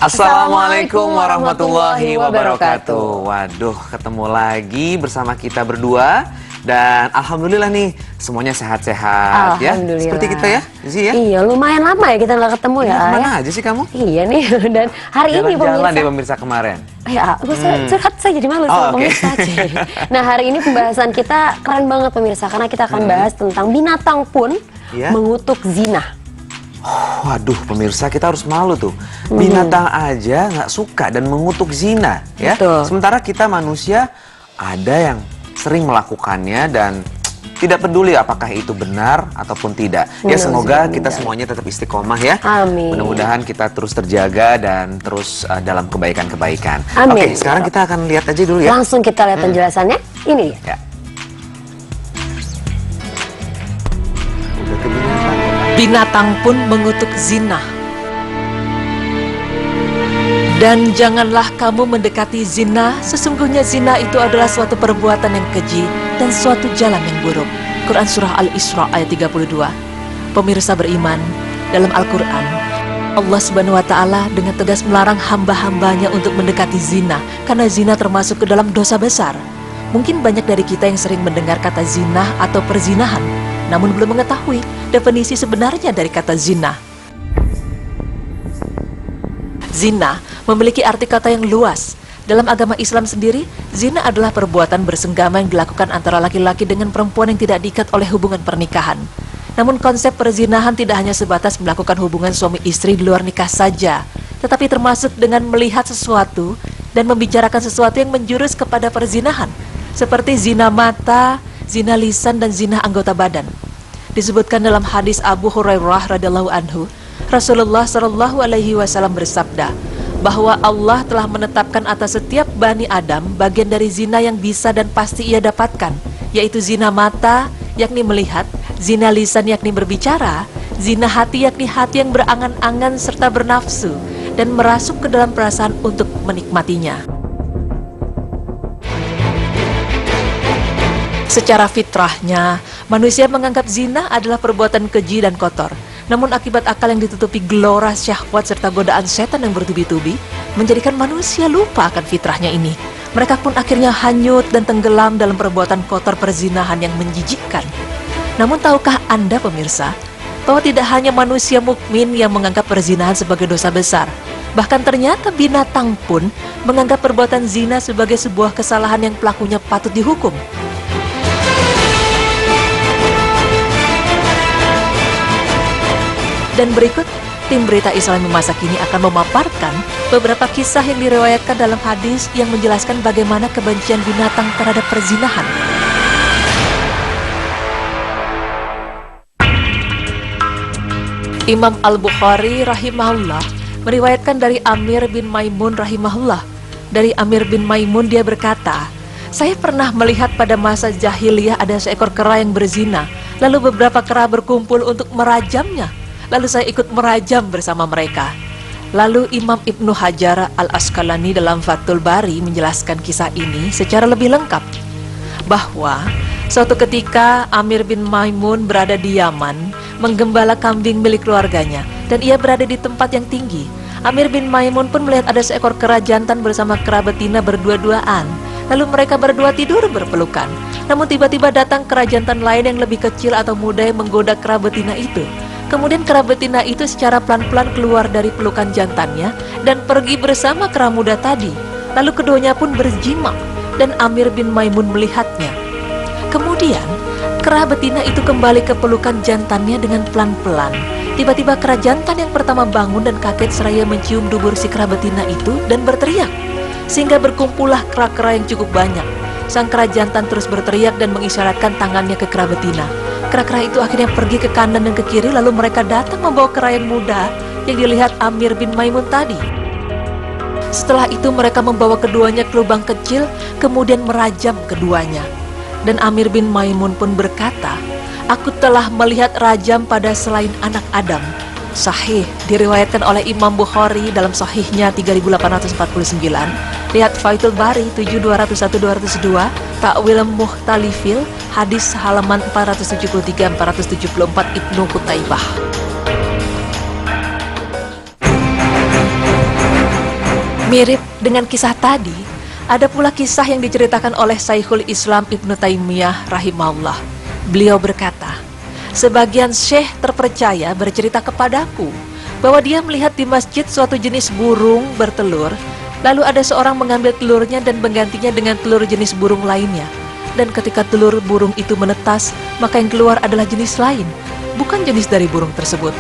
Assalamualaikum warahmatullahi wabarakatuh. Waduh, ketemu lagi bersama kita berdua. Dan alhamdulillah nih, semuanya sehat-sehat ya. Seperti kita ya, Zi ya. Iya, lumayan lama ya kita nggak ketemu ya. Mana aja sih kamu? Iya nih, dan hari ini jalan-jalan deh pemirsa kemarin. Ya, curhat saya jadi malu sama pemirsa aja. Nah, hari ini pembahasan kita keren banget pemirsa, karena kita akan bahas tentang binatang pun mengutuk zina. Waduh pemirsa, kita harus malu tuh. Binatang aja nggak suka dan mengutuk zina ya. Betul. Sementara kita manusia ada yang sering melakukannya dan tidak peduli apakah itu benar ataupun tidak. Ya semoga kita semuanya tetap istiqomah ya. Amin. Mudah-mudahan kita terus terjaga dan terus dalam kebaikan-kebaikan. Amin. Oke, sekarang kita akan lihat aja dulu ya. Langsung kita lihat penjelasannya. Ini ya. Binatang pun mengutuk zina. Dan janganlah kamu mendekati zina, sesungguhnya zina itu adalah suatu perbuatan yang keji dan suatu jalan yang buruk. Quran Surah Al-Isra ayat 32. Pemirsa beriman, dalam Al-Quran, Allah Subhanahu wa Ta'ala dengan tegas melarang hamba-hambanya untuk mendekati zina, karena zina termasuk ke dalam dosa besar. Mungkin banyak dari kita yang sering mendengar kata zina atau perzinahan, namun belum mengetahui definisi sebenarnya dari kata zina. Zina memiliki arti kata yang luas. Dalam agama Islam sendiri, zina adalah perbuatan bersenggama yang dilakukan antara laki-laki dengan perempuan yang tidak diikat oleh hubungan pernikahan. Namun konsep perzinahan tidak hanya sebatas melakukan hubungan suami istri di luar nikah saja, tetapi termasuk dengan melihat sesuatu dan membicarakan sesuatu yang menjurus kepada perzinahan, seperti zina mata, zina lisan, dan zina anggota badan. Disebutkan dalam hadis Abu Hurairah radhiyallahu anhu, Rasulullah Shallallahu Alaihi Wasallam bersabda bahwa Allah telah menetapkan atas setiap Bani Adam bagian dari zina yang bisa dan pasti ia dapatkan, yaitu zina mata, yakni melihat, zina lisan, yakni berbicara, zina hati, yakni hati yang berangan-angan serta bernafsu dan merasuk ke dalam perasaan untuk menikmatinya. Secara fitrahnya, manusia menganggap zina adalah perbuatan keji dan kotor. Namun akibat akal yang ditutupi gelora syahwat serta godaan setan yang bertubi-tubi menjadikan manusia lupa akan fitrahnya ini. Mereka pun akhirnya hanyut dan tenggelam dalam perbuatan kotor perzinahan yang menjijikkan. Namun tahukah Anda pemirsa, bahwa tidak hanya manusia mukmin yang menganggap perzinahan sebagai dosa besar. Bahkan ternyata binatang pun menganggap perbuatan zina sebagai sebuah kesalahan yang pelakunya patut dihukum. Dan berikut, tim Berita Islam masa kini akan memaparkan beberapa kisah yang diriwayatkan dalam hadis yang menjelaskan bagaimana kebencian binatang terhadap perzinahan. Imam Al-Bukhari rahimahullah meriwayatkan dari Amir bin Maimun rahimahullah. Dari Amir bin Maimun dia berkata, saya pernah melihat pada masa jahiliyah ada seekor kera yang berzina, lalu beberapa kera berkumpul untuk merajamnya. Lalu saya ikut merajam bersama mereka. Lalu Imam Ibnu Hajar Al-Asqalani dalam Fathul Bari menjelaskan kisah ini secara lebih lengkap, bahwa suatu ketika Amir bin Maimun berada di Yaman menggembala kambing milik keluarganya, dan ia berada di tempat yang tinggi. Amir bin Maimun pun melihat ada seekor kera jantan bersama kera betina berdua-duaan. Lalu mereka berdua tidur berpelukan. Namun tiba-tiba datang kera jantan lain yang lebih kecil atau muda yang menggoda kera betina itu. Kemudian kera betina itu secara pelan-pelan keluar dari pelukan jantannya dan pergi bersama kera muda tadi. Lalu keduanya pun berjima dan Amir bin Maimun melihatnya. Kemudian kera betina itu kembali ke pelukan jantannya dengan pelan-pelan. Tiba-tiba kera jantan yang pertama bangun dan kaget seraya mencium dubur si kera betina itu dan berteriak. Sehingga berkumpullah kera-kera yang cukup banyak. Sang kera jantan terus berteriak dan mengisyaratkan tangannya ke kera betina. Kera-kera itu akhirnya pergi ke kanan dan ke kiri, lalu mereka datang membawa kera yang muda yang dilihat Amir bin Maimun tadi. Setelah itu mereka membawa keduanya ke lubang kecil, kemudian merajam keduanya. Dan Amir bin Maimun pun berkata, aku telah melihat rajam pada selain anak Adam. Sahih, diriwayatkan oleh Imam Bukhari dalam sahihnya 3849. Lihat Fathul Bari 7201-202, Ta'wil Mukhtalifil, hadis halaman 473-474 Ibnu Qutaibah. Mirip dengan kisah tadi, ada pula kisah yang diceritakan oleh Syekhul Islam Ibnu Taimiyah rahimahullah. Beliau berkata, sebagian syekh terpercaya bercerita kepadaku bahwa dia melihat di masjid suatu jenis burung bertelur, lalu ada seorang mengambil telurnya dan menggantinya dengan telur jenis burung lainnya. Dan ketika telur burung itu menetas, maka yang keluar adalah jenis lain, bukan jenis dari burung tersebut.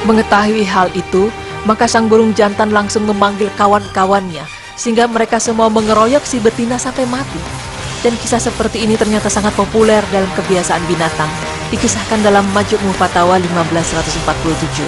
Mengetahui hal itu, maka sang burung jantan langsung memanggil kawan-kawannya, sehingga mereka semua mengeroyok si betina sampai mati. Dan kisah seperti ini ternyata sangat populer dalam kebiasaan binatang, dikisahkan dalam Majmu' Fatawa 1547.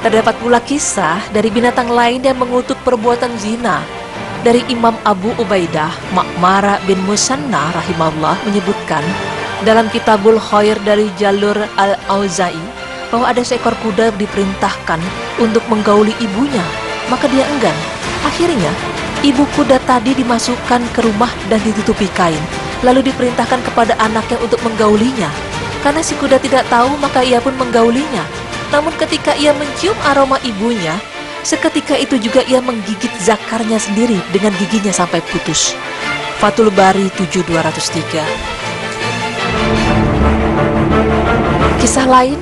Terdapat pula kisah dari binatang lain yang mengutuk perbuatan zina. Dari Imam Abu Ubaidah Ma'mara bin Musanna rahimahullah menyebutkan dalam Kitabul Khair dari Jalur Al-Auza'i bahwa ada seekor kuda diperintahkan untuk menggauli ibunya, maka dia enggan. Akhirnya ibu kuda tadi dimasukkan ke rumah dan ditutupi kain, lalu diperintahkan kepada anaknya untuk menggaulinya. Karena si kuda tidak tahu, maka ia pun menggaulinya. Namun ketika ia mencium aroma ibunya, seketika itu juga ia menggigit zakarnya sendiri dengan giginya sampai putus. Fathul Bari 7203. Kisah lain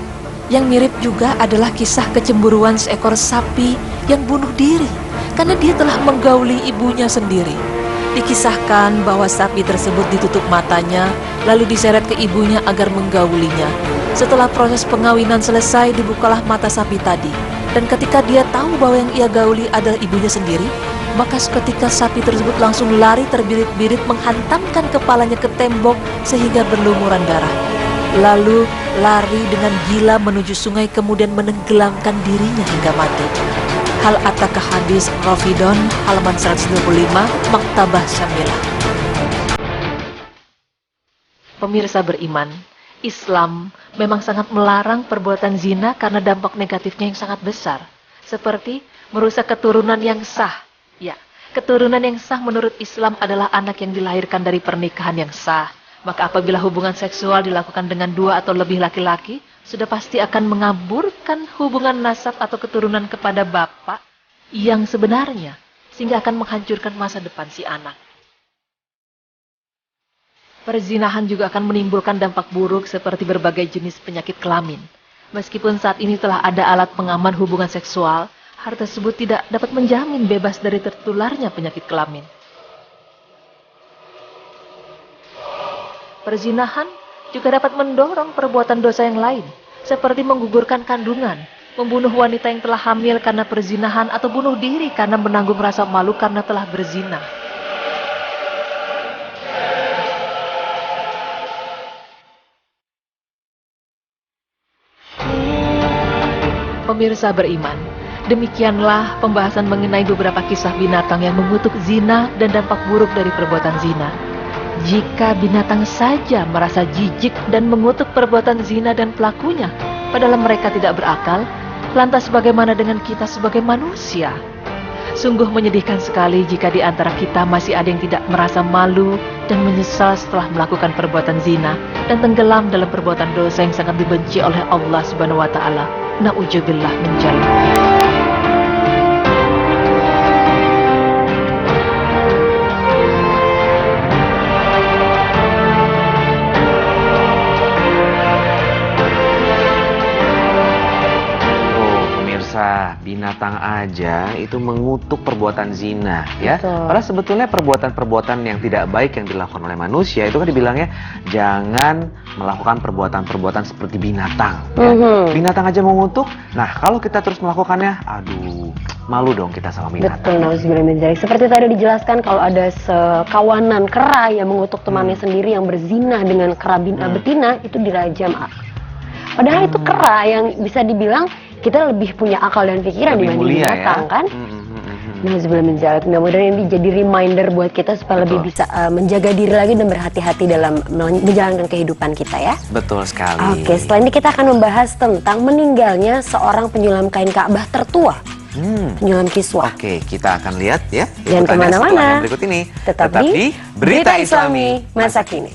yang mirip juga adalah kisah kecemburuan seekor sapi yang bunuh diri karena dia telah menggauli ibunya sendiri. Dikisahkan bahwa sapi tersebut ditutup matanya, lalu diseret ke ibunya agar menggaulinya. Setelah proses pengawinan selesai, dibukalah mata sapi tadi. Dan ketika dia tahu bahwa yang ia gauli adalah ibunya sendiri, maka seketika sapi tersebut langsung lari terbirit-birit menghantamkan kepalanya ke tembok sehingga berlumuran darah. Lalu lari dengan gila menuju sungai kemudian menenggelamkan dirinya hingga mati. Hal ataka hadis Rafidon halaman 125 Maktabah Syamilah. Pemirsa beriman, Islam memang sangat melarang perbuatan zina karena dampak negatifnya yang sangat besar, seperti merusak keturunan yang sah. Ya, keturunan yang sah menurut Islam adalah anak yang dilahirkan dari pernikahan yang sah. Maka apabila hubungan seksual dilakukan dengan 2 atau lebih laki-laki, sudah pasti akan mengaburkan hubungan nasab atau keturunan kepada bapak yang sebenarnya, sehingga akan menghancurkan masa depan si anak. Perzinahan juga akan menimbulkan dampak buruk seperti berbagai jenis penyakit kelamin. Meskipun saat ini telah ada alat pengaman hubungan seksual, hal tersebut tidak dapat menjamin bebas dari tertularnya penyakit kelamin. Perzinahan juga dapat mendorong perbuatan dosa yang lain, seperti menggugurkan kandungan, membunuh wanita yang telah hamil karena perzinahan, atau bunuh diri karena menanggung rasa malu karena telah berzina. Pemirsa beriman, demikianlah pembahasan mengenai beberapa kisah binatang yang mengutuk zina dan dampak buruk dari perbuatan zina. Jika binatang saja merasa jijik dan mengutuk perbuatan zina dan pelakunya, padahal mereka tidak berakal, lantas bagaimana dengan kita sebagai manusia? Sungguh menyedihkan sekali jika di antara kita masih ada yang tidak merasa malu dan menyesal setelah melakukan perbuatan zina dan tenggelam dalam perbuatan dosa yang sangat dibenci oleh Allah Subhanahu wa Ta'ala. Na'udzubillah min dzalik. Binatang aja itu mengutuk perbuatan zina, ya. Betul. Padahal sebetulnya perbuatan-perbuatan yang tidak baik yang dilakukan oleh manusia itu kan dibilangnya jangan melakukan perbuatan-perbuatan seperti binatang. Ya. Binatang aja mengutuk. Nah, kalau kita terus melakukannya, aduh, malu dong kita sama binatang. Betul, nauzubillah. Seperti tadi dijelaskan kalau ada sekawanan kera yang mengutuk temannya sendiri yang berzina dengan kera betina, itu dirajam. Padahal itu kera yang bisa dibilang kita lebih punya akal dan pikiran dibanding binatang, ya? Kan? Nauzubillah min dzalik. Mudah-mudahan ini jadi reminder buat kita supaya lebih bisa menjaga diri lagi dan berhati-hati dalam menjalankan kehidupan kita, ya. Betul sekali. Oke, setelah ini kita akan membahas tentang meninggalnya seorang penyulam kain Ka'bah tertua. Penyulam kiswah. Oke, kita akan lihat ya. Jangan kemana-mana. Berikut ini. Tetap di Berita Islami Masa Kini.